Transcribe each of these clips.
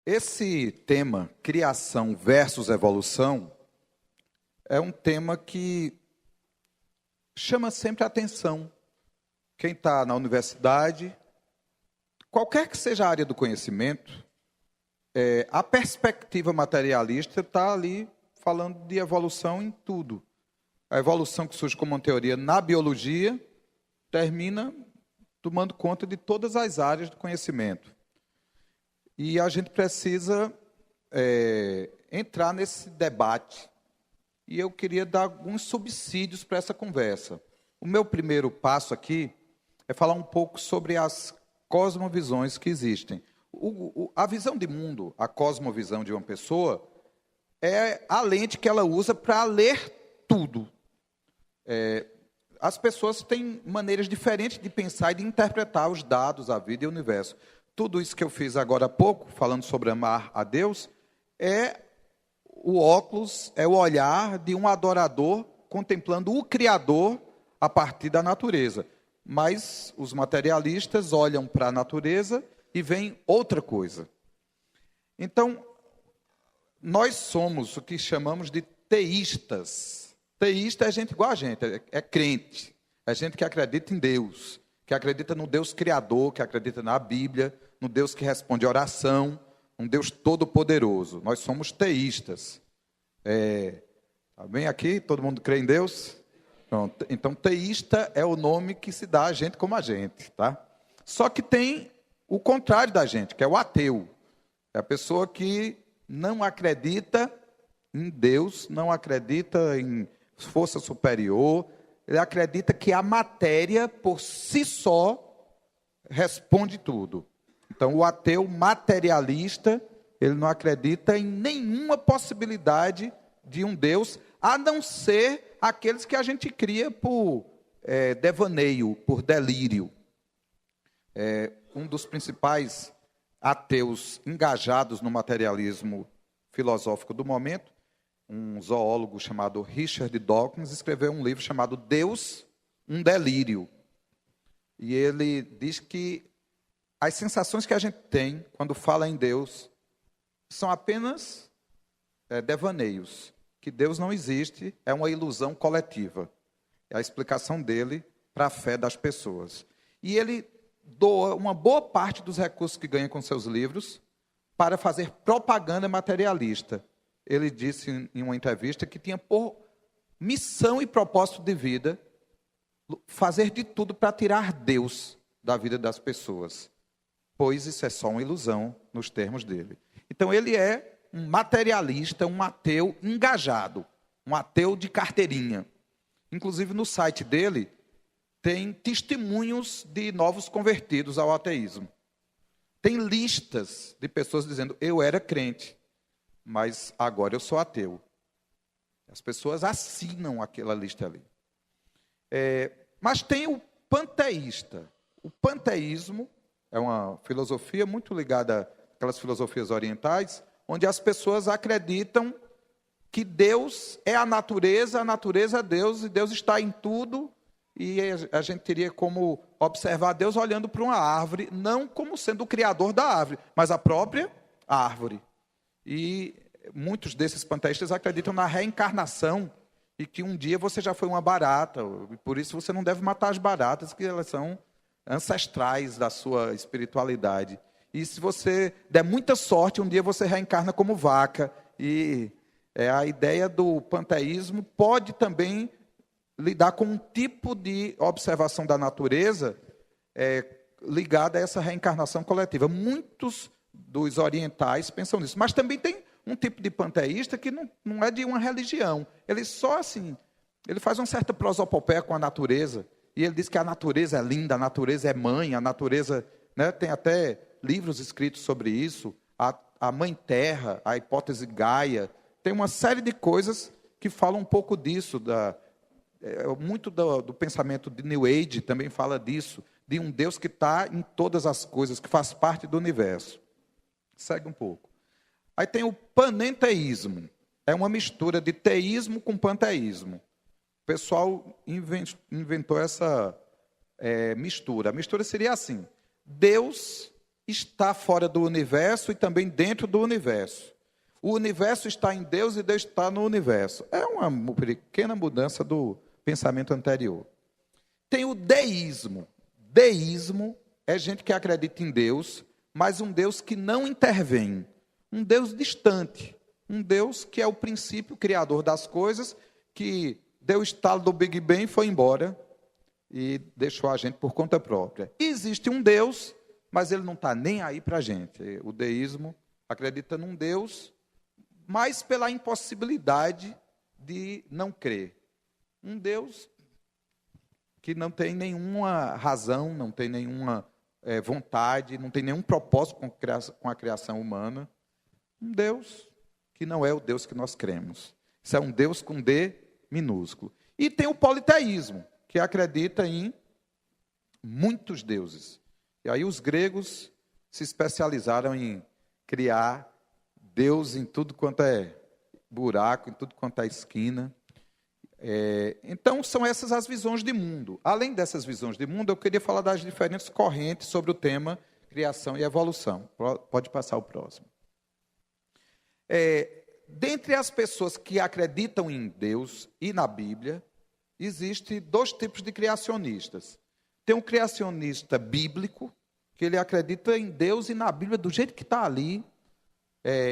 Esse tema, criação versus evolução, é um tema que chama sempre a atenção. Quem está na universidade, qualquer que seja a área do conhecimento, a perspectiva materialista está ali falando de evolução em tudo. A evolução que surge como uma teoria na biologia termina tomando conta de todas as áreas do conhecimento. E a gente precisa entrar nesse debate. E eu queria dar alguns subsídios para essa conversa. O meu primeiro passo aqui é falar um pouco sobre as cosmovisões que existem. A visão de mundo, a cosmovisão de uma pessoa, é a lente que ela usa para ler tudo. As pessoas têm maneiras diferentes de pensar e de interpretar os dados, a vida e o universo. Tudo isso que eu fiz agora há pouco, falando sobre amar a Deus, é o óculos, é o olhar de um adorador contemplando o Criador a partir da natureza. Mas os materialistas olham para a natureza e veem outra coisa. Então, nós somos o que chamamos de teístas. Teísta é gente igual a gente, é crente. É gente que acredita em Deus, que acredita no Deus Criador, que acredita na Bíblia, no Deus que responde oração, um Deus todo-poderoso. Nós somos teístas. Tá bem aqui? Todo mundo crê em Deus? Pronto. Então, teísta é o nome que se dá a gente como a gente, tá? Só que tem o contrário da gente, que é o ateu. É a pessoa que não acredita em Deus, não acredita em força superior, ele acredita que a matéria, por si só, responde tudo. Então, o ateu materialista, ele não acredita em nenhuma possibilidade de um Deus, a não ser aqueles que a gente cria por devaneio, por delírio. Um dos principais ateus engajados no materialismo filosófico do momento, um zoólogo chamado Richard Dawkins, escreveu um livro chamado Deus, um Delírio. E ele diz que as sensações que a gente tem quando fala em Deus são apenas devaneios, que Deus não existe, é uma ilusão coletiva. É a explicação dele para a fé das pessoas. E ele doa uma boa parte dos recursos que ganha com seus livros para fazer propaganda materialista. Ele disse em uma entrevista que tinha por missão e propósito de vida fazer de tudo para tirar Deus da vida das pessoas, pois isso é só uma ilusão nos termos dele. Então ele é um materialista, um ateu engajado, um ateu de carteirinha. Inclusive no site dele tem testemunhos de novos convertidos ao ateísmo. Tem listas de pessoas dizendo, eu era crente, mas agora eu sou ateu. As pessoas assinam aquela lista ali. Mas tem o panteísta. O panteísmo é uma filosofia muito ligada àquelas filosofias orientais, onde as pessoas acreditam que Deus é a natureza é Deus, e Deus está em tudo, e a gente teria como observar Deus olhando para uma árvore, não como sendo o criador da árvore, mas a própria árvore. E muitos desses panteístas acreditam na reencarnação e que um dia você já foi uma barata, e por isso você não deve matar as baratas, que elas são ancestrais da sua espiritualidade. E se você der muita sorte, um dia você reencarna como vaca. E a ideia do panteísmo pode também lidar com um tipo de observação da natureza ligada a essa reencarnação coletiva. Muitos dos orientais pensam nisso. Mas também tem um tipo de panteísta que não é de uma religião. Ele só assim, ele faz uma certa prosopopeia com a natureza. E ele diz que a natureza é linda, a natureza é mãe, a natureza, né, tem até livros escritos sobre isso, a mãe terra, a hipótese Gaia. Tem uma série de coisas que falam um pouco disso. Muito do pensamento de New Age também fala disso, de um Deus que está em todas as coisas, que faz parte do universo. Segue um pouco. Aí tem o panenteísmo. É uma mistura de teísmo com panteísmo. O pessoal inventou essa mistura. A mistura seria assim: Deus está fora do universo e também dentro do universo. O universo está em Deus e Deus está no universo. É uma pequena mudança do pensamento anterior. Tem o deísmo. Deísmo é gente que acredita em Deus, mas um Deus que não intervém. Um Deus distante. Um Deus que é o princípio criador das coisas, que deu o estalo do Big Bang e foi embora e deixou a gente por conta própria. Existe um Deus, mas ele não está nem aí para a gente. O deísmo acredita num Deus, mas pela impossibilidade de não crer. Um Deus que não tem nenhuma razão, não tem nenhuma vontade, não tem nenhum propósito com a criação humana. Um Deus que não é o Deus que nós cremos. Isso é um Deus com D minúsculo. E tem o politeísmo, que acredita em muitos deuses. E aí os gregos se especializaram em criar Deus em tudo quanto é buraco, em tudo quanto é esquina. Então, são essas as visões de mundo. Além dessas visões de mundo, eu queria falar das diferentes correntes sobre o tema criação e evolução. Pode passar o próximo. Dentre as pessoas que acreditam em Deus e na Bíblia, existem dois tipos de criacionistas. Tem um criacionista bíblico, que ele acredita em Deus e na Bíblia do jeito que está ali,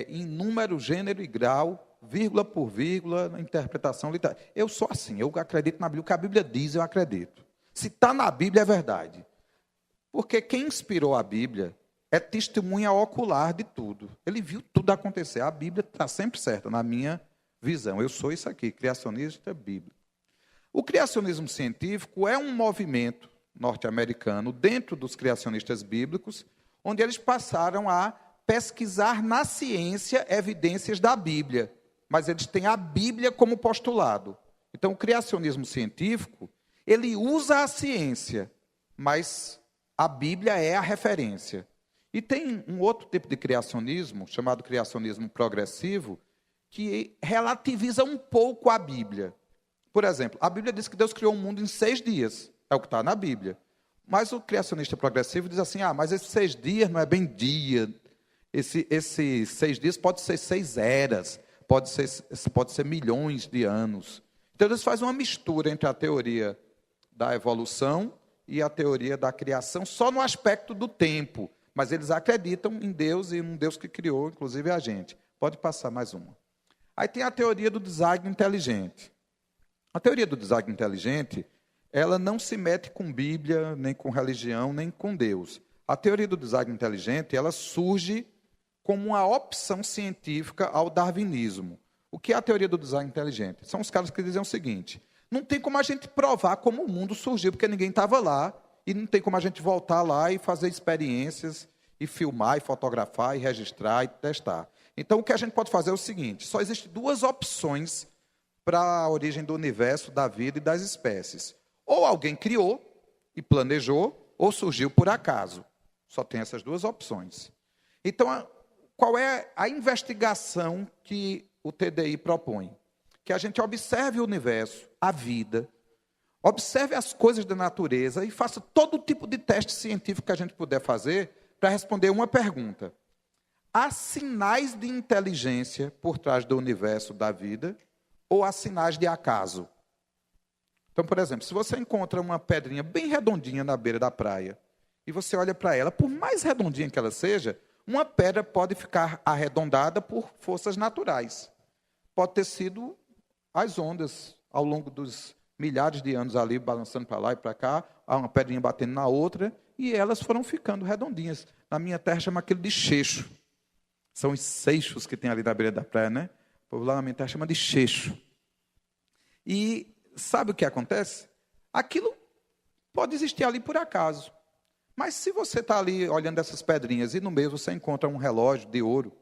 em número, gênero e grau, vírgula por vírgula, na interpretação literária. Eu sou assim, eu acredito na Bíblia. O que a Bíblia diz, eu acredito. Se está na Bíblia, é verdade. Porque quem inspirou a Bíblia é testemunha ocular de tudo. Ele viu tudo acontecer. A Bíblia está sempre certa, na minha visão. Eu sou isso aqui, criacionista bíblico. O criacionismo científico é um movimento norte-americano dentro dos criacionistas bíblicos, onde eles passaram a pesquisar na ciência evidências da Bíblia. Mas eles têm a Bíblia como postulado. Então, o criacionismo científico, ele usa a ciência, mas a Bíblia é a referência. E tem um outro tipo de criacionismo, chamado criacionismo progressivo, que relativiza um pouco a Bíblia. Por exemplo, a Bíblia diz que Deus criou o mundo em 6 dias. É o que está na Bíblia. Mas o criacionista progressivo diz assim, mas esses 6 dias não é bem dia. Esses 6 dias pode ser 6 eras. Pode ser milhões de anos. Então, eles fazem uma mistura entre a teoria da evolução e a teoria da criação, só no aspecto do tempo. Mas eles acreditam em Deus e um Deus que criou, inclusive, a gente. Pode passar mais uma. Aí tem a teoria do design inteligente. A teoria do design inteligente, ela não se mete com Bíblia, nem com religião, nem com Deus. A teoria do design inteligente, ela surge como uma opção científica ao darwinismo. O que é a teoria do design inteligente? São os caras que dizem o seguinte, não tem como a gente provar como o mundo surgiu, porque ninguém estava lá, e não tem como a gente voltar lá e fazer experiências, e filmar, e fotografar, e registrar, e testar. Então, o que a gente pode fazer é o seguinte, só existem 2 opções para a origem do universo, da vida e das espécies. Ou alguém criou e planejou, ou surgiu por acaso. Só tem essas 2 opções. Então, qual é a investigação que o TDI propõe? Que a gente observe o universo, a vida, observe as coisas da natureza e faça todo tipo de teste científico que a gente puder fazer para responder uma pergunta. Há sinais de inteligência por trás do universo da vida ou há sinais de acaso? Então, por exemplo, se você encontra uma pedrinha bem redondinha na beira da praia e você olha para ela, por mais redondinha que ela seja, uma pedra pode ficar arredondada por forças naturais. Pode ter sido as ondas ao longo dos milhares de anos ali, balançando para lá e para cá, uma pedrinha batendo na outra, e elas foram ficando redondinhas. Na minha terra chama aquilo de cheixo. São os seixos que tem ali na beira da praia, né? O povo lá na minha terra chama de cheixo. E sabe o que acontece? Aquilo pode existir ali por acaso. Mas se você está ali olhando essas pedrinhas e no meio você encontra um relógio de ouro,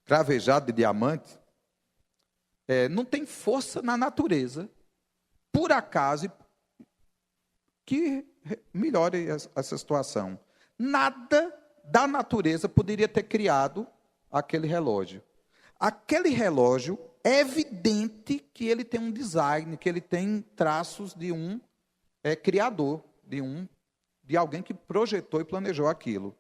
cravejado de diamante, não tem força na natureza, por acaso, que melhore essa situação. Nada da natureza poderia ter criado aquele relógio. Aquele relógio é evidente que ele tem um design, que ele tem traços de um criador, de alguém que projetou e planejou aquilo.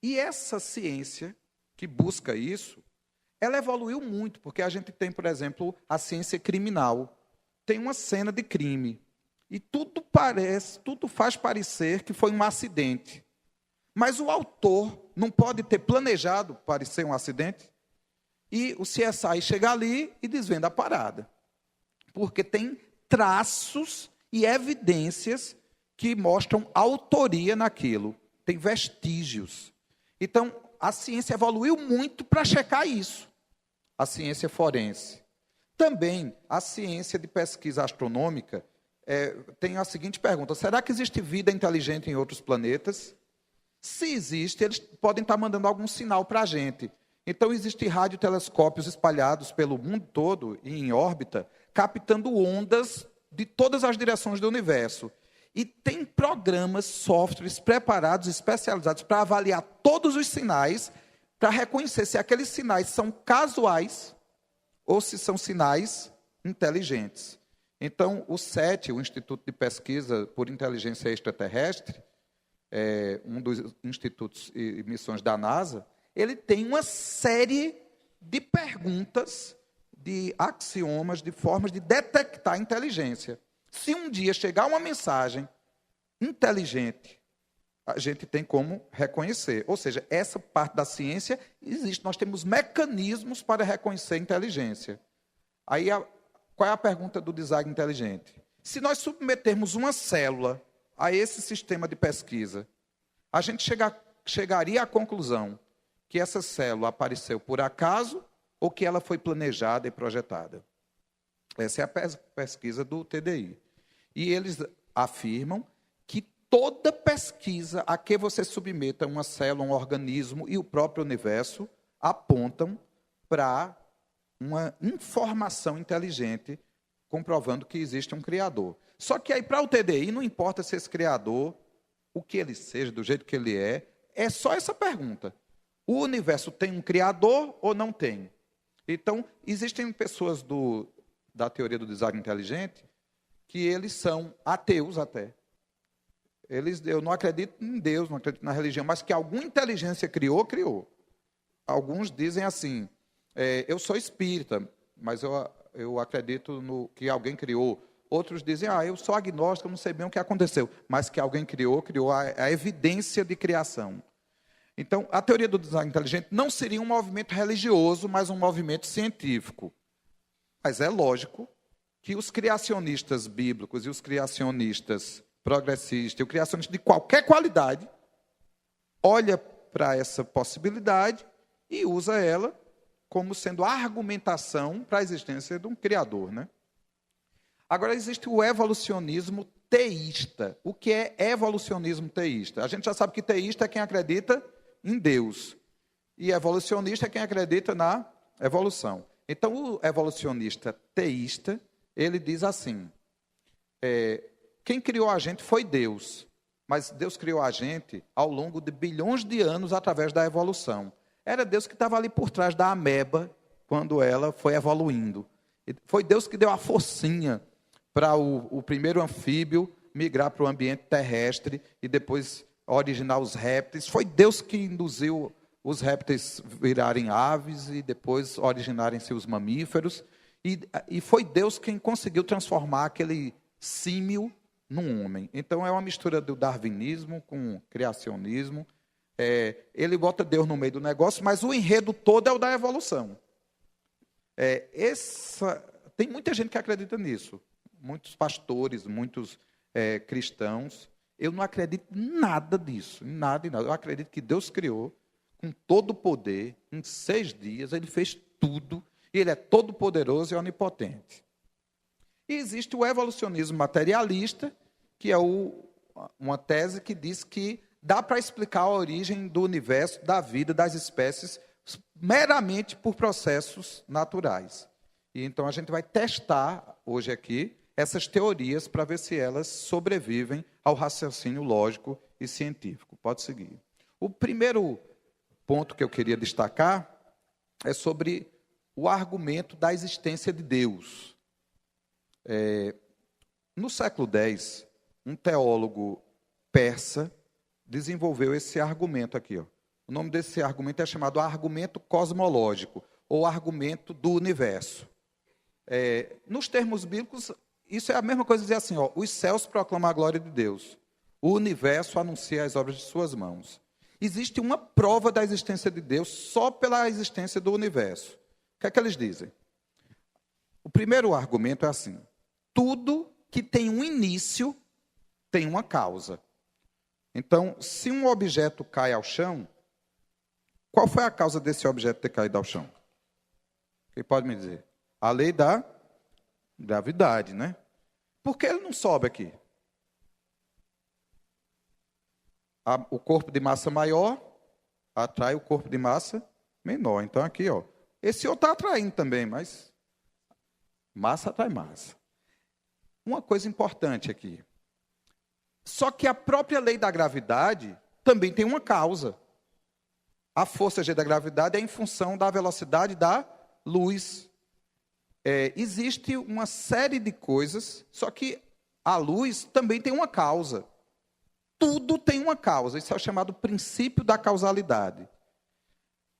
E essa ciência que busca isso, ela evoluiu muito, porque a gente tem, por exemplo, a ciência criminal. Tem uma cena de crime, e tudo faz parecer que foi um acidente. Mas o autor não pode ter planejado parecer um acidente, e o CSI chega ali e desvenda a parada. Porque tem traços e evidências que mostram autoria naquilo. Tem vestígios. Então, a ciência evoluiu muito para checar isso. A ciência forense. Também, a ciência de pesquisa astronômica tem a seguinte pergunta: será que existe vida inteligente em outros planetas? Se existe, eles podem estar mandando algum sinal para a gente. Então, existem radiotelescópios espalhados pelo mundo todo e em órbita, captando ondas de todas as direções do universo. E tem programas, softwares preparados, especializados para avaliar todos os sinais, para reconhecer se aqueles sinais são casuais ou se são sinais inteligentes. Então, o SETI, o Instituto de Pesquisa por Inteligência Extraterrestre, um dos institutos e missões da NASA, ele tem uma série de perguntas, de axiomas, de formas de detectar inteligência. Se um dia chegar uma mensagem inteligente, a gente tem como reconhecer. Ou seja, essa parte da ciência existe. Nós temos mecanismos para reconhecer inteligência. Aí, qual é a pergunta do design inteligente? Se nós submetermos uma célula a esse sistema de pesquisa, a gente chegaria à conclusão que essa célula apareceu por acaso ou que ela foi planejada e projetada. Essa é a pesquisa do TDI. E eles afirmam que toda pesquisa a que você submeta uma célula, um organismo e o próprio universo apontam para uma informação inteligente, comprovando que existe um criador. Só que aí, para o TDI, não importa se esse criador, o que ele seja, do jeito que ele é só essa pergunta. O universo tem um criador ou não tem? Então, existem pessoas da teoria do design inteligente que eles são ateus até. Eu não acredito em Deus, não acredito na religião, mas que alguma inteligência criou. Alguns dizem assim, eu sou espírita, mas eu acredito no que alguém criou. Outros dizem, eu sou agnóstico, eu não sei bem o que aconteceu, mas que alguém criou a evidência de criação. Então, a teoria do design inteligente não seria um movimento religioso, mas um movimento científico. Mas é lógico que os criacionistas bíblicos e os criacionistas progressistas, e o criacionista de qualquer qualidade, olha para essa possibilidade e usa ela como sendo a argumentação para a existência de um criador, né? Agora, existe o evolucionismo teísta. O que é evolucionismo teísta? A gente já sabe que teísta é quem acredita em Deus. E evolucionista é quem acredita na evolução. Então, o evolucionista teísta, ele diz assim, quem criou a gente foi Deus, mas Deus criou a gente ao longo de bilhões de anos através da evolução. Era Deus que estava ali por trás da ameba, quando ela foi evoluindo. Foi Deus que deu a forcinha para o primeiro anfíbio migrar para o ambiente terrestre e depois originar os répteis. Foi Deus que induziu os répteis virarem aves e depois originarem-se os mamíferos. E foi Deus quem conseguiu transformar aquele símio num homem. Então é uma mistura do darwinismo com o criacionismo. Ele bota Deus no meio do negócio, mas o enredo todo é o da evolução. Tem muita gente que acredita nisso. Muitos pastores, muitos cristãos. Eu não acredito em nada disso, em nada. Eu acredito que Deus criou com todo o poder, em 6 dias, ele fez tudo, e ele é todo poderoso e onipotente. E existe o evolucionismo materialista, que é uma tese que diz que dá para explicar a origem do universo, da vida, das espécies, meramente por processos naturais. E então a gente vai testar hoje aqui essas teorias para ver se elas sobrevivem ao raciocínio lógico e científico. Pode seguir. O primeiro ponto que eu queria destacar é sobre o argumento da existência de Deus. No século X, um teólogo persa desenvolveu esse argumento aqui. Ó. O nome desse argumento é chamado argumento cosmológico, ou argumento do universo. Nos termos bíblicos, isso é a mesma coisa de dizer assim, ó, os céus proclamam a glória de Deus, o universo anuncia as obras de suas mãos. Existe uma prova da existência de Deus só pela existência do universo. O que é que eles dizem? O primeiro argumento é assim: tudo que tem um início tem uma causa. Então, se um objeto cai ao chão, qual foi a causa desse objeto ter caído ao chão? Quem pode me dizer? A lei da gravidade, né? Por que ele não sobe aqui? O corpo de massa maior atrai o corpo de massa menor. Então, aqui, ó, esse outro está atraindo também, mas massa atrai massa. Uma coisa importante aqui. Só que a própria lei da gravidade também tem uma causa. A força G da gravidade é em função da velocidade da luz. Existe uma série de coisas, só que a luz também tem uma causa. Tudo tem uma causa. Isso é o chamado princípio da causalidade.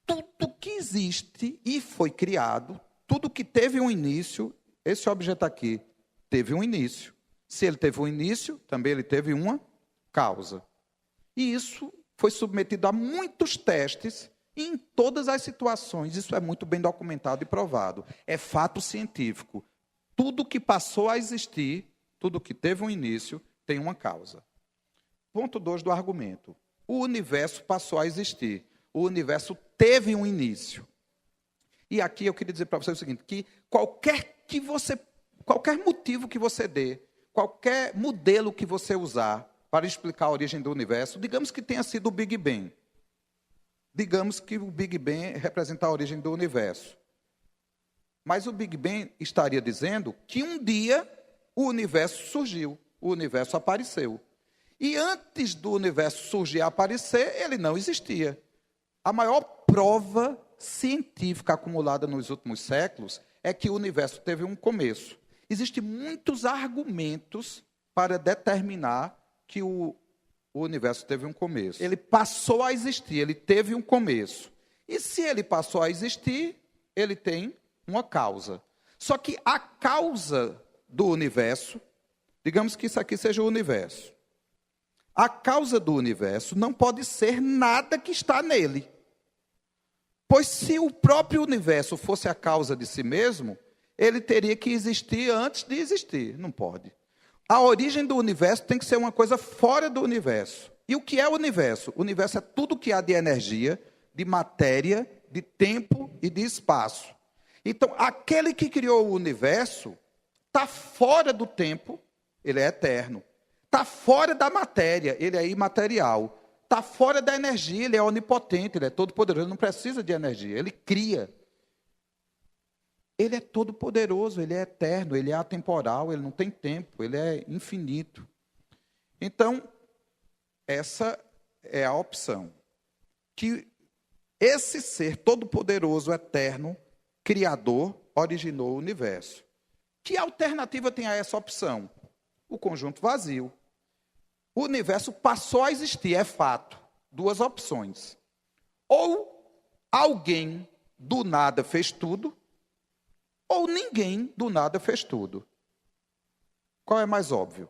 Tudo que existe e foi criado, tudo que teve um início, esse objeto aqui teve um início. Se ele teve um início, também ele teve uma causa. E isso foi submetido a muitos testes e em todas as situações. Isso é muito bem documentado e provado. É fato científico. Tudo que passou a existir, tudo que teve um início, tem uma causa. Ponto 2 do argumento. O universo passou a existir. O universo teve um início. E aqui eu queria dizer para você o seguinte, que qualquer motivo que você dê, qualquer modelo que você usar para explicar a origem do universo, digamos que tenha sido o Big Bang. Digamos que o Big Bang representa a origem do universo. Mas o Big Bang estaria dizendo que um dia o universo surgiu, o universo apareceu. E antes do universo surgir e aparecer, ele não existia. A maior prova científica acumulada nos últimos séculos é que o universo teve um começo. Existem muitos argumentos para determinar que o universo teve um começo. Ele passou a existir, ele teve um começo. E se ele passou a existir, ele tem uma causa. Só que a causa do universo, digamos que isso aqui seja o universo. A causa do universo não pode ser nada que está nele. Pois se o próprio universo fosse a causa de si mesmo, ele teria que existir antes de existir. Não pode. A origem do universo tem que ser uma coisa fora do universo. E o que é o universo? O universo é tudo que há de energia, de matéria, de tempo e de espaço. Então, aquele que criou o universo está fora do tempo, ele é eterno. Está fora da matéria, ele é imaterial. Está fora da energia, ele é onipotente, ele é todo poderoso, ele não precisa de energia, ele cria. Ele é todo poderoso, ele é eterno, ele é atemporal, ele não tem tempo, ele é infinito. Então, essa é a opção. Que esse ser todo poderoso, eterno, criador, originou o universo. Que alternativa tem a essa opção? O conjunto vazio. O universo passou a existir, é fato. Duas opções. Ou alguém do nada fez tudo, ou ninguém do nada fez tudo. Qual é mais óbvio?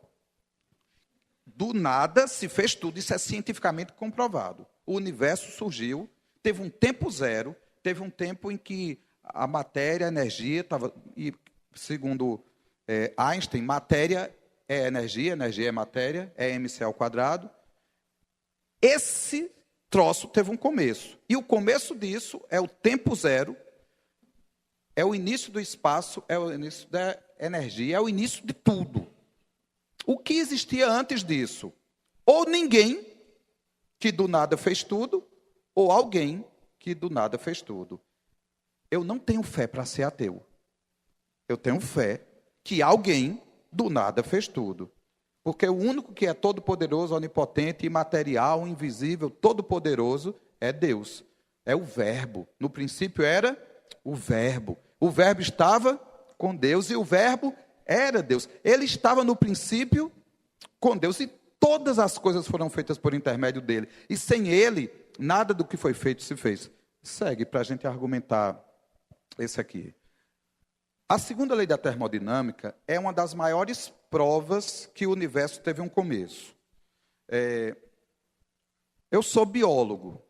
Do nada se fez tudo, isso é cientificamente comprovado. O universo surgiu, teve um tempo zero, teve um tempo em que a matéria, a energia, estava, e segundo Einstein, matéria é energia, energia é matéria, é mc². Esse troço teve um começo. E o começo disso é o tempo zero, é o início do espaço, é o início da energia, é o início de tudo. O que existia antes disso? Ou ninguém que do nada fez tudo, ou alguém que do nada fez tudo. Eu não tenho fé para ser ateu. Eu tenho fé que alguém do nada fez tudo. Porque o único que é todo-poderoso, onipotente, imaterial, invisível, todo-poderoso, é Deus. É o Verbo. No princípio era o Verbo. O Verbo estava com Deus e o Verbo era Deus. Ele estava no princípio com Deus e todas as coisas foram feitas por intermédio dele. E sem ele, nada do que foi feito se fez. Segue para a gente argumentar esse aqui. A segunda lei da termodinâmica é uma das maiores provas que o universo teve um começo. Eu sou biólogo.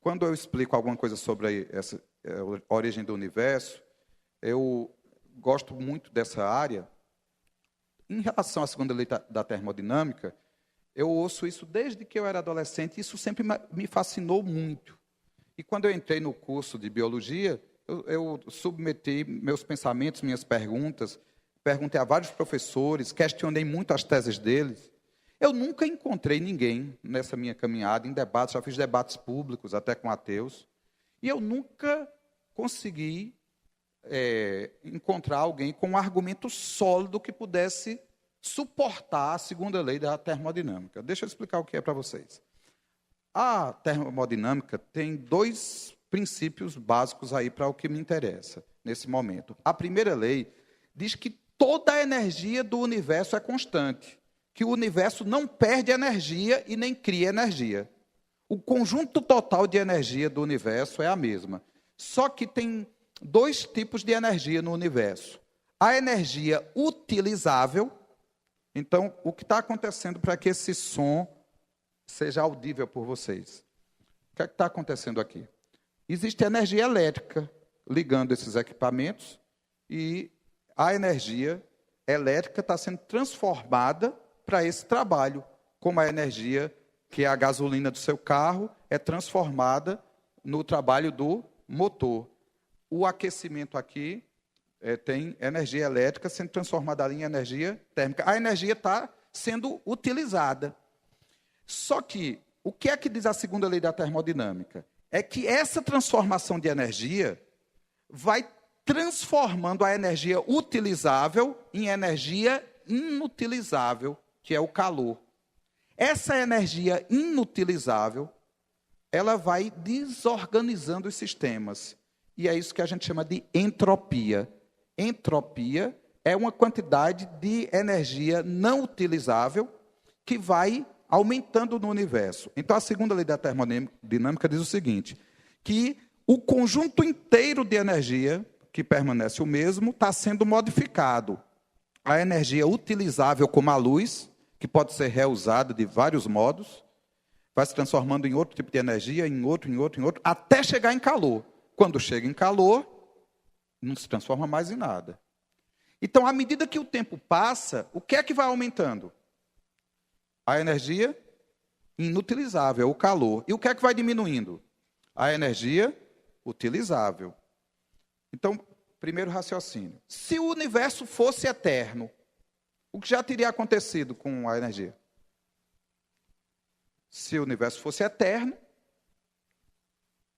Quando eu explico alguma coisa sobre a origem do universo, eu gosto muito dessa área. Em relação à segunda lei da termodinâmica, eu ouço isso desde que eu era adolescente, e isso sempre me fascinou muito. E quando eu entrei no curso de biologia, eu submeti meus pensamentos, minhas perguntas, perguntei a vários professores, questionei muito as teses deles. Eu nunca encontrei ninguém nessa minha caminhada, em debates, já fiz debates públicos, até com ateus, e eu nunca consegui encontrar alguém com um argumento sólido que pudesse suportar a segunda lei da termodinâmica. Deixa eu explicar o que é para vocês. A termodinâmica tem 2 princípios básicos aí para o que me interessa nesse momento. A primeira lei diz que toda a energia do universo é constante, que o universo não perde energia e nem cria energia. O conjunto total de energia do universo é a mesma. Só que tem 2 tipos de energia no universo. A energia utilizável. Então, o que está acontecendo para que esse som seja audível por vocês? O que é que está acontecendo aqui? Existe energia elétrica ligando esses equipamentos e a energia elétrica está sendo transformada para esse trabalho, como a energia que é a gasolina do seu carro é transformada no trabalho do motor. O aquecimento aqui tem energia elétrica sendo transformada ali em energia térmica. A energia está sendo utilizada. Só que, o que é que diz a segunda lei da termodinâmica? É que essa transformação de energia vai transformando a energia utilizável em energia inutilizável, que é o calor. Essa energia inutilizável, ela vai desorganizando os sistemas. E é isso que a gente chama de entropia. Entropia é uma quantidade de energia não utilizável que vai aumentando no universo. Então, a segunda lei da termodinâmica diz o seguinte, que o conjunto inteiro de energia, que permanece o mesmo, está sendo modificado. A energia utilizável, como a luz, que pode ser reusada de vários modos, vai se transformando em outro tipo de energia, em outro, até chegar em calor. Quando chega em calor, não se transforma mais em nada. Então, à medida que o tempo passa, o que é que vai aumentando? A energia inutilizável, o calor. E o que é que vai diminuindo? A energia utilizável. Então, primeiro raciocínio. Se o universo fosse eterno, o que já teria acontecido com a energia? Se o universo fosse eterno,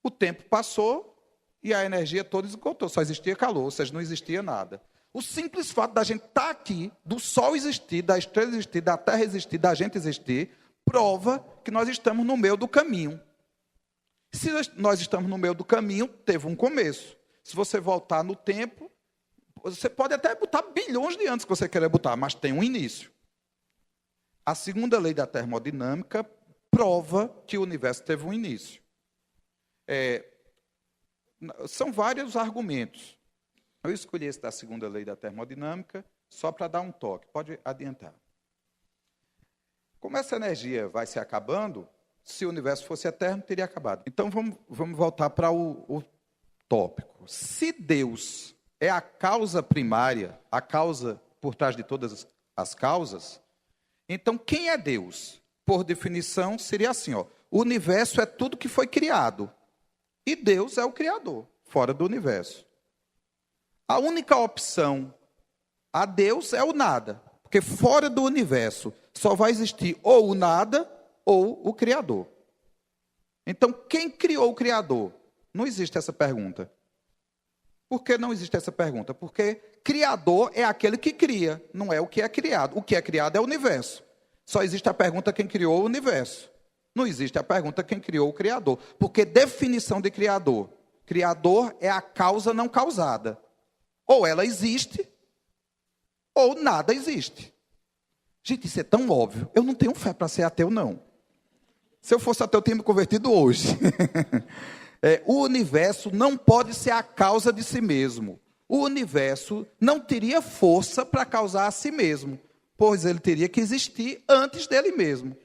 o tempo passou e a energia toda esgotou. Só existia calor, ou seja, não existia nada. O simples fato da gente estar aqui, do Sol existir, da estrela existir, da Terra existir, da gente existir, prova que nós estamos no meio do caminho. Se nós estamos no meio do caminho, teve um começo. Se você voltar no tempo, você pode até botar bilhões de anos que você querer botar, mas tem um início. A segunda lei da termodinâmica prova que o universo teve um início. São vários argumentos. Eu escolhi esse da segunda lei da termodinâmica só para dar um toque. Pode adiantar. Como essa energia vai se acabando, se o universo fosse eterno, teria acabado. Então, vamos voltar para o tópico. Se Deus é a causa primária, a causa por trás de todas as causas, então quem é Deus? Por definição, seria assim, o universo é tudo que foi criado. E Deus é o Criador, fora do universo. A única opção a Deus é o nada. Porque fora do universo só vai existir ou o nada ou o Criador. Então, quem criou o Criador? Não existe essa pergunta. Por que não existe essa pergunta? Porque Criador é aquele que cria, não é o que é criado. O que é criado é o universo. Só existe a pergunta quem criou o universo. Não existe a pergunta quem criou o Criador. Porque definição de Criador. Criador é a causa não causada. Ou ela existe, ou nada existe. Gente, isso é tão óbvio. Eu não tenho fé para ser ateu, não. Se eu fosse ateu, eu teria me convertido hoje. O universo não pode ser a causa de si mesmo. O universo não teria força para causar a si mesmo, pois ele teria que existir antes dele mesmo.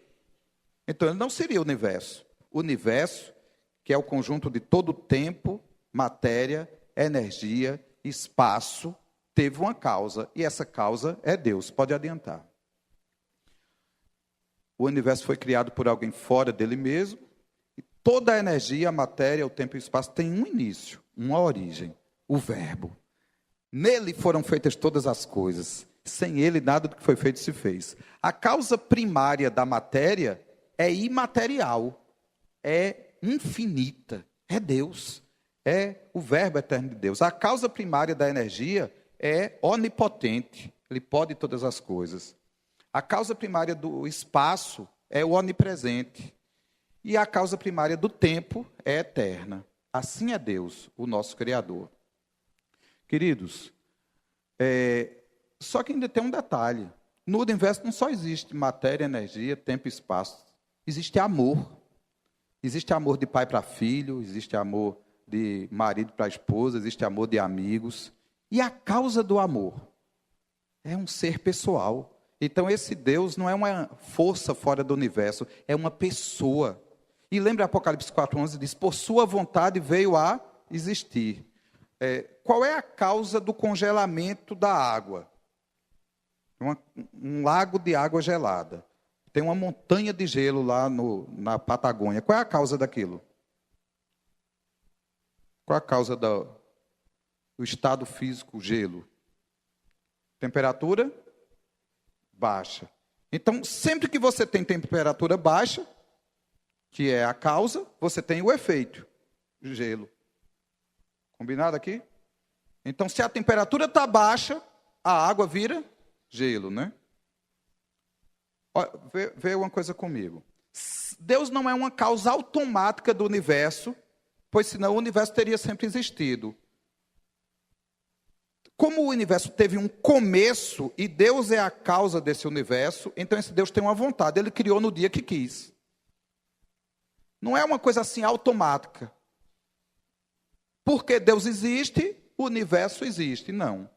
Então, ele não seria o universo. O universo, que é o conjunto de todo o tempo, matéria, energia, espaço, teve uma causa, e essa causa é Deus. Pode adiantar. O universo foi criado por alguém fora dele mesmo, e toda a energia, a matéria, o tempo e o espaço tem um início, uma origem, o Verbo. Nele foram feitas todas as coisas. Sem ele, nada do que foi feito se fez. A causa primária da matéria é imaterial, é infinita, é Deus, é o Verbo eterno de Deus. A causa primária da energia é onipotente, ele pode todas as coisas. A causa primária do espaço é o onipresente. E a causa primária do tempo é eterna. Assim é Deus, o nosso Criador. Queridos, só que ainda tem um detalhe. No universo não só existe matéria, energia, tempo e espaço. Existe amor. Existe amor de pai para filho, existe amor de marido para esposa, existe amor de amigos. E a causa do amor é um ser pessoal. Então, esse Deus não é uma força fora do universo, é uma pessoa. E lembra Apocalipse 4,11, diz, por sua vontade veio a existir. Qual é a causa do congelamento da água? Um lago de água gelada. Tem uma montanha de gelo lá na Patagônia. Qual é a causa daquilo? Qual é a causa do estado físico, gelo? Temperatura baixa. Então, sempre que você tem temperatura baixa, que é a causa, você tem o efeito, gelo. Combinado aqui? Então, se a temperatura está baixa, a água vira gelo, né? Olha, vê uma coisa comigo. Deus não é uma causa automática do universo, pois senão o universo teria sempre existido. Como o universo teve um começo e Deus é a causa desse universo, então esse Deus tem uma vontade, ele criou no dia que quis. Não é uma coisa assim automática. Porque Deus existe, o universo existe. Não.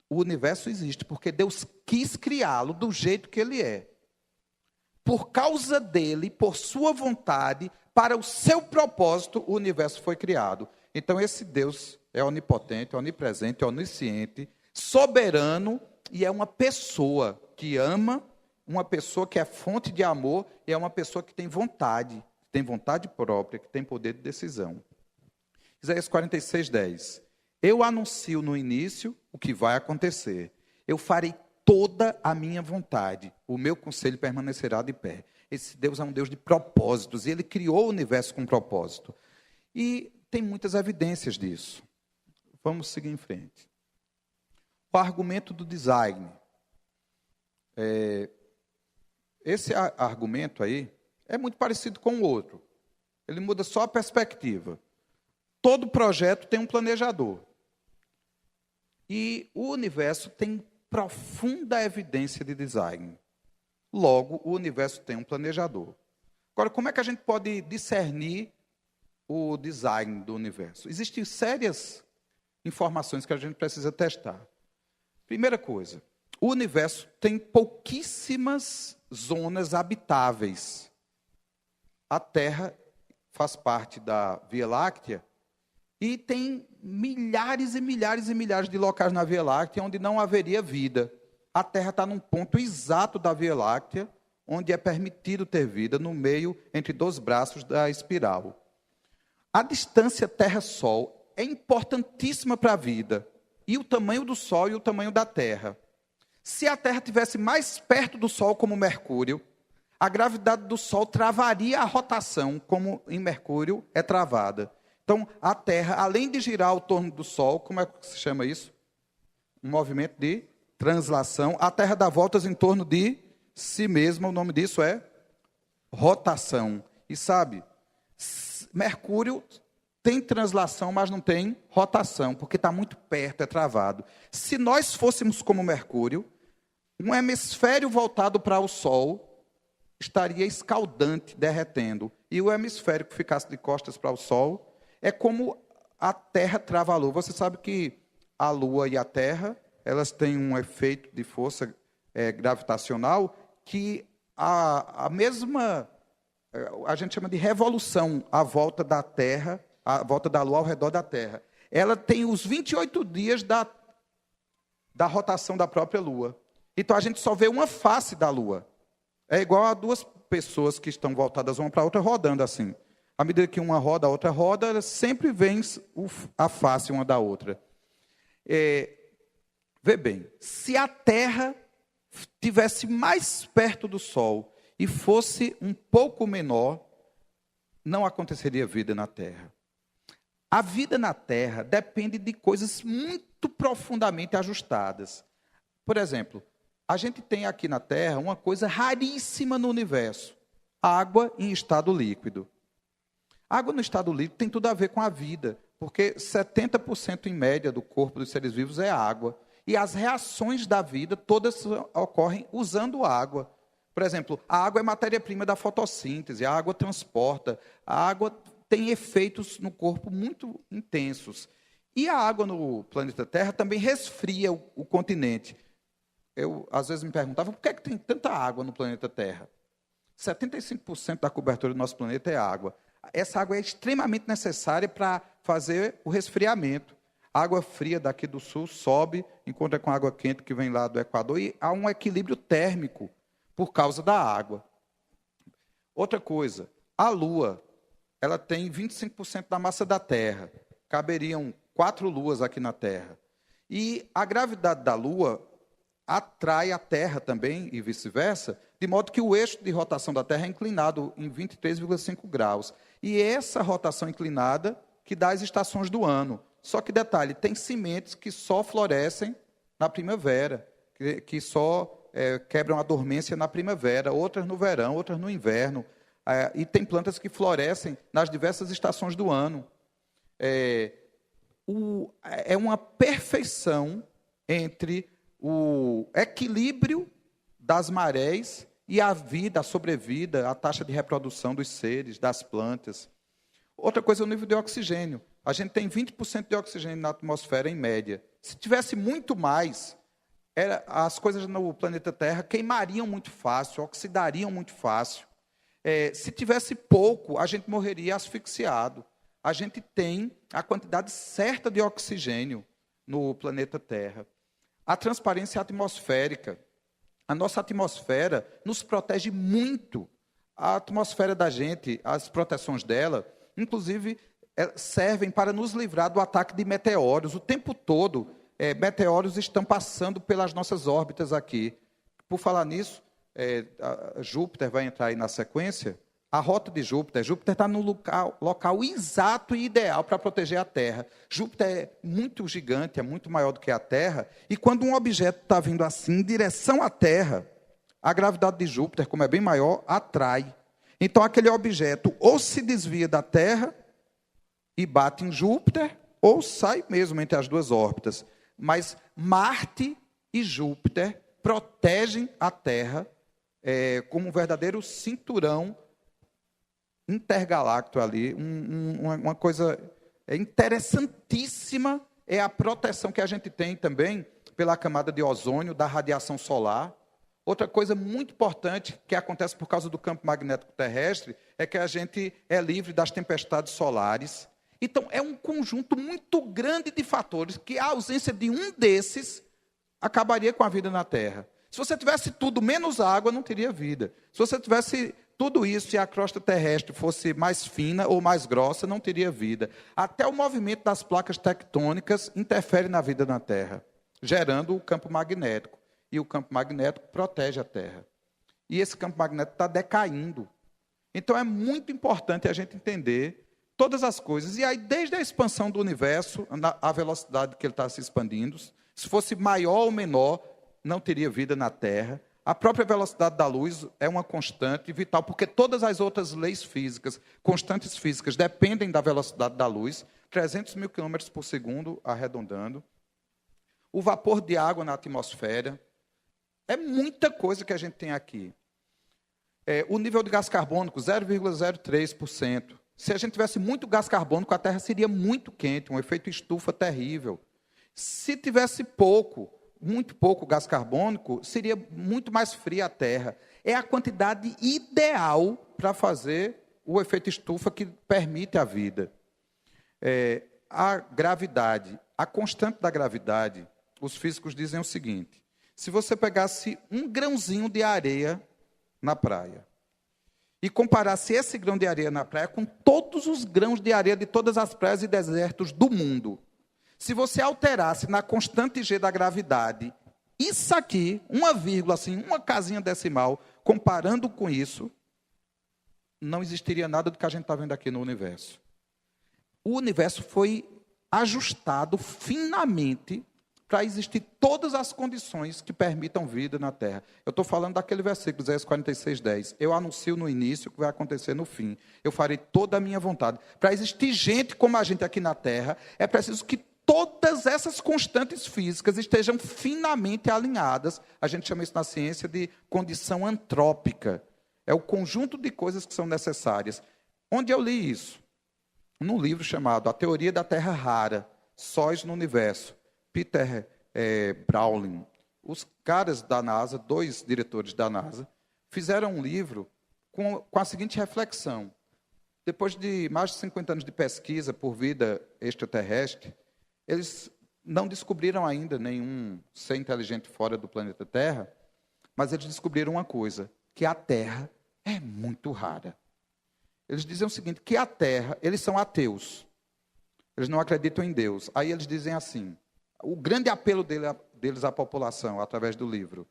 O universo existe porque Deus quis criá-lo do jeito que ele é. Por causa dele, por sua vontade, para o seu propósito, o universo foi criado. Então esse Deus é onipotente, onipresente, onisciente, soberano e é uma pessoa que ama, uma pessoa que é fonte de amor e é uma pessoa que tem vontade própria, que tem poder de decisão. Isaías 46:10. Eu anuncio no início o que vai acontecer. Eu farei toda a minha vontade. O meu conselho permanecerá de pé. Esse Deus é um Deus de propósitos e ele criou o universo com propósito. E tem muitas evidências disso. Vamos seguir em frente. O argumento do design. Esse argumento aí é muito parecido com o outro. Ele muda só a perspectiva. Todo projeto tem um planejador. E o universo tem profunda evidência de design. Logo, o universo tem um planejador. Agora, como é que a gente pode discernir o design do universo? Existem sérias informações que a gente precisa testar. Primeira coisa, o universo tem pouquíssimas zonas habitáveis. A Terra faz parte da Via Láctea e tem milhares e milhares e milhares de locais na Via Láctea onde não haveria vida. A Terra está num ponto exato da Via Láctea, onde é permitido ter vida, no meio, entre dois braços da espiral. A distância Terra-Sol é importantíssima para a vida, e o tamanho do Sol e o tamanho da Terra. Se a Terra estivesse mais perto do Sol, como Mercúrio, a gravidade do Sol travaria a rotação, como em Mercúrio é travada. Então, a Terra, além de girar ao torno do Sol, como é que se chama isso? Um movimento de translação. A Terra dá voltas em torno de si mesma, o nome disso é rotação. E sabe, Mercúrio tem translação, mas não tem rotação, porque está muito perto, é travado. Se nós fôssemos como Mercúrio, Um hemisfério voltado para o Sol estaria escaldante, derretendo. E o hemisfério que ficasse de costas para o Sol é como a Terra trava a Lua. Você sabe que a Lua e a Terra, elas têm um efeito de força gravitacional que a mesma, a gente chama de revolução à volta da Terra, à volta da Lua ao redor da Terra. Ela tem os 28 dias da rotação da própria Lua. Então a gente só vê uma face da Lua. É igual a duas pessoas que estão voltadas uma para a outra rodando assim. À medida que uma roda, a outra roda, elas sempre veem a face uma da outra. Vê bem, se a Terra estivesse mais perto do Sol e fosse um pouco menor, não aconteceria vida na Terra. A vida na Terra depende de coisas muito profundamente ajustadas. Por exemplo, a gente tem aqui na Terra uma coisa raríssima no universo: água em estado líquido. Água no estado líquido tem tudo a ver com a vida, porque 70% em média do corpo dos seres vivos é água. E as reações da vida todas ocorrem usando água. Por exemplo, a água é matéria-prima da fotossíntese, a água transporta, a água tem efeitos no corpo muito intensos. E a água no planeta Terra também resfria o continente. Eu, às vezes, me perguntava por que tem tanta água no planeta Terra. 75% da cobertura do nosso planeta é água. Essa água é extremamente necessária para fazer o resfriamento. A água fria daqui do sul sobe, encontra com a água quente que vem lá do Equador, e há um equilíbrio térmico por causa da água. Outra coisa, a Lua, ela tem 25% da massa da Terra. Caberiam 4 luas aqui na Terra. E a gravidade da Lua atrai a Terra também, e vice-versa, de modo que o eixo de rotação da Terra é inclinado em 23,5 graus. E essa rotação inclinada que dá as estações do ano. Só que, detalhe, tem sementes que só florescem na primavera, que só quebram a dormência na primavera, outras no verão, outras no inverno. E tem plantas que florescem nas diversas estações do ano. É uma perfeição entre o equilíbrio das marés e a vida, a sobrevida, a taxa de reprodução dos seres, das plantas. Outra coisa é o nível de oxigênio. A gente tem 20% de oxigênio na atmosfera, em média. Se tivesse muito mais, as coisas no planeta Terra queimariam muito fácil, oxidariam muito fácil. Se tivesse pouco, a gente morreria asfixiado. A gente tem a quantidade certa de oxigênio no planeta Terra. A transparência atmosférica. A nossa atmosfera nos protege muito. A atmosfera da gente, as proteções dela, inclusive, servem para nos livrar do ataque de meteoros. O tempo todo, meteoros estão passando pelas nossas órbitas aqui. Por falar nisso, Júpiter vai entrar aí na sequência. A rota de Júpiter está no local exato e ideal para proteger a Terra. Júpiter é muito gigante, é muito maior do que a Terra, e quando um objeto está vindo assim, em direção à Terra, a gravidade de Júpiter, como é bem maior, atrai. Então, aquele objeto ou se desvia da Terra e bate em Júpiter, ou sai mesmo entre as duas órbitas. Mas Marte e Júpiter protegem a Terra como um verdadeiro cinturão intergaláctico ali. Uma coisa interessantíssima é a proteção que a gente tem também pela camada de ozônio, da radiação solar. Outra coisa muito importante que acontece por causa do campo magnético terrestre é que a gente é livre das tempestades solares. Então, é um conjunto muito grande de fatores que a ausência de um desses acabaria com a vida na Terra. Se você tivesse tudo menos água, não teria vida. Se você tivesse tudo isso e a crosta terrestre fosse mais fina ou mais grossa, não teria vida. Até o movimento das placas tectônicas interfere na vida na Terra, gerando o campo magnético. E o campo magnético protege a Terra. E esse campo magnético está decaindo. Então, é muito importante a gente entender todas as coisas. E aí, desde a expansão do universo, a velocidade que ele está se expandindo, se fosse maior ou menor, não teria vida na Terra. A própria velocidade da luz é uma constante vital, porque todas as outras leis físicas, constantes físicas, dependem da velocidade da luz, 300 mil quilômetros por segundo, arredondando. O vapor de água na atmosfera. É muita coisa que a gente tem aqui. O nível de gás carbônico, 0,03%. Se a gente tivesse muito gás carbônico, a Terra seria muito quente, um efeito estufa terrível. Se tivesse muito pouco gás carbônico, seria muito mais fria a Terra. É a quantidade ideal para fazer o efeito estufa que permite a vida. A gravidade, a constante da gravidade, os físicos dizem o seguinte: se você pegasse um grãozinho de areia na praia e comparasse esse grão de areia na praia com todos os grãos de areia de todas as praias e desertos do mundo, se você alterasse na constante G da gravidade, isso aqui, uma vírgula, assim, uma casinha decimal, comparando com isso, não existiria nada do que a gente está vendo aqui no universo. O universo foi ajustado finamente para existir todas as condições que permitam vida na Terra. Eu estou falando daquele versículo, Isaías 46:10. Eu anuncio no início o que vai acontecer no fim. Eu farei toda a minha vontade. Para existir gente como a gente aqui na Terra, é preciso que todas essas constantes físicas estejam finamente alinhadas. A gente chama isso na ciência de condição antrópica. É o conjunto de coisas que são necessárias. Onde eu li isso? Num livro chamado A Teoria da Terra Rara, Sóis no Universo. Peter Browning. Os caras da NASA, 2 diretores da NASA, fizeram um livro com a seguinte reflexão. Depois de mais de 50 anos de pesquisa por vida extraterrestre, eles não descobriram ainda nenhum ser inteligente fora do planeta Terra, mas eles descobriram uma coisa, que a Terra é muito rara. Eles dizem o seguinte, que a Terra, eles são ateus, eles não acreditam em Deus. Aí eles dizem assim, o grande apelo deles à população, através do livro,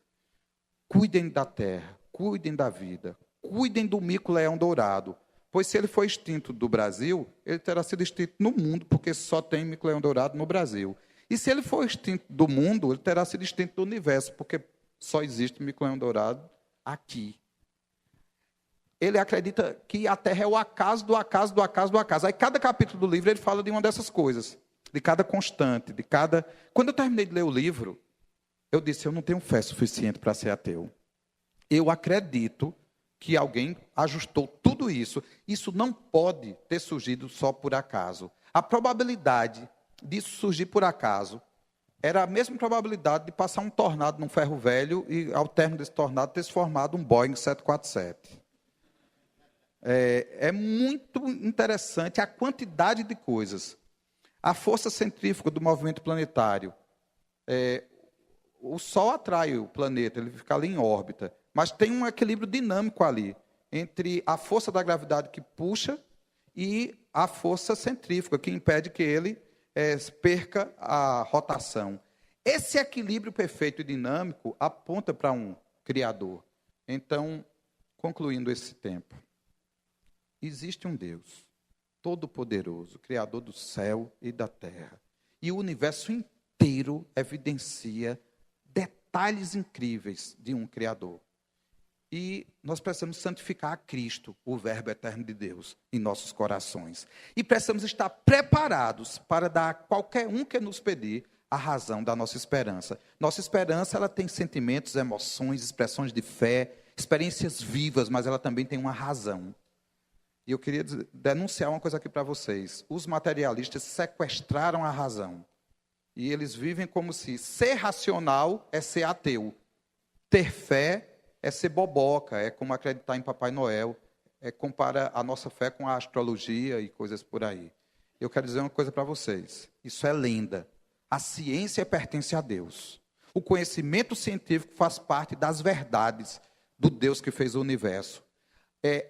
cuidem da terra, cuidem da vida, cuidem do mico-leão dourado, pois se ele for extinto do Brasil, ele terá sido extinto no mundo, porque só tem mico-leão dourado no Brasil. E se ele for extinto do mundo, ele terá sido extinto do universo, porque só existe mico-leão dourado aqui. Ele acredita que a Terra é o acaso do acaso do acaso do acaso. Aí cada capítulo do livro ele fala de uma dessas coisas. De cada constante, de cada... Quando eu terminei de ler o livro, eu disse, eu não tenho fé suficiente para ser ateu. Eu acredito que alguém ajustou tudo isso. Isso não pode ter surgido só por acaso. A probabilidade disso surgir por acaso era a mesma probabilidade de passar um tornado num ferro velho e, ao término desse tornado, ter se formado um Boeing 747. É muito interessante a quantidade de coisas. A força centrífuga do movimento planetário. O Sol atrai o planeta, ele fica ali em órbita. Mas tem um equilíbrio dinâmico ali, entre a força da gravidade que puxa e a força centrífuga, que impede que ele perca a rotação. Esse equilíbrio perfeito e dinâmico aponta para um Criador. Então, concluindo esse tempo, existe um Deus todo-poderoso, Criador do céu e da terra. E o universo inteiro evidencia detalhes incríveis de um Criador. E nós precisamos santificar a Cristo, o Verbo eterno de Deus, em nossos corações. E precisamos estar preparados para dar a qualquer um que nos pedir a razão da nossa esperança. Nossa esperança, ela tem sentimentos, emoções, expressões de fé, experiências vivas, mas ela também tem uma razão. E eu queria denunciar uma coisa aqui para vocês. Os materialistas sequestraram a razão. E eles vivem como se ser racional é ser ateu. Ter fé é ser boboca, é como acreditar em Papai Noel. Compara a nossa fé com a astrologia e coisas por aí. Eu quero dizer uma coisa para vocês. Isso é lenda. A ciência pertence a Deus. O conhecimento científico faz parte das verdades do Deus que fez o universo.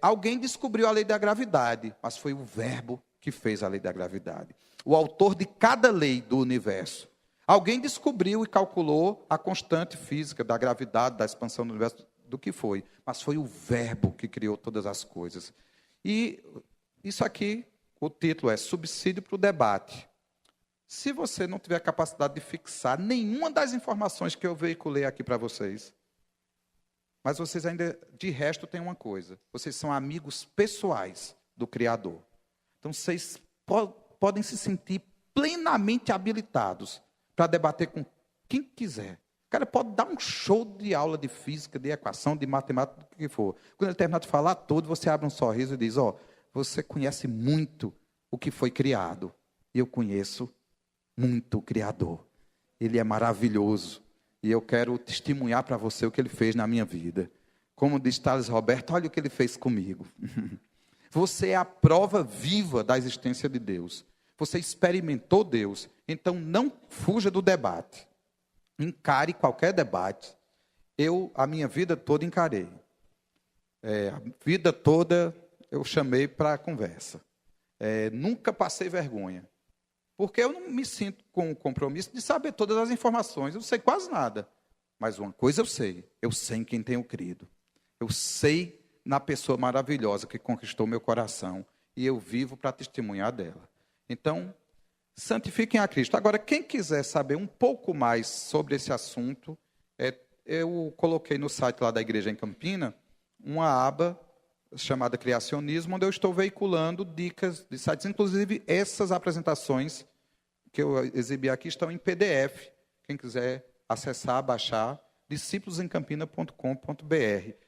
Alguém descobriu a lei da gravidade, mas foi o Verbo que fez a lei da gravidade. O autor de cada lei do universo. Alguém descobriu e calculou a constante física da gravidade, da expansão do universo, do que foi. Mas foi o Verbo que criou todas as coisas. E isso aqui, o título é Subsídio para o Debate. Se você não tiver capacidade de fixar nenhuma das informações que eu veiculei aqui para vocês, mas vocês ainda, de resto, têm uma coisa. Vocês são amigos pessoais do Criador. Então, vocês podem se sentir plenamente habilitados para debater com quem quiser. O cara pode dar um show de aula de física, de equação, de matemática, do que for. Quando ele terminar de falar tudo, você abre um sorriso e diz, você conhece muito o que foi criado. E eu conheço muito o Criador. Ele é maravilhoso. E eu quero testemunhar para você o que ele fez na minha vida. Como diz Thales Roberto, olha o que ele fez comigo. Você é a prova viva da existência de Deus. Você experimentou Deus. Então não fuja do debate. Encare qualquer debate. A minha vida toda encarei. A vida toda eu chamei para a conversa. Nunca passei vergonha. Porque eu não me sinto com o compromisso de saber todas as informações. Eu não sei quase nada. Mas uma coisa eu sei. Eu sei em quem tenho crido. Eu sei na pessoa maravilhosa que conquistou meu coração. E eu vivo para testemunhar dela. Então, santifiquem a Cristo. Agora, quem quiser saber um pouco mais sobre esse assunto, eu coloquei no site lá da Igreja em Campina uma aba chamada Criacionismo, onde eu estou veiculando dicas de sites. Inclusive, essas apresentações que eu exibi aqui estão em PDF. Quem quiser acessar, baixar, discípulosemcampina.com.br.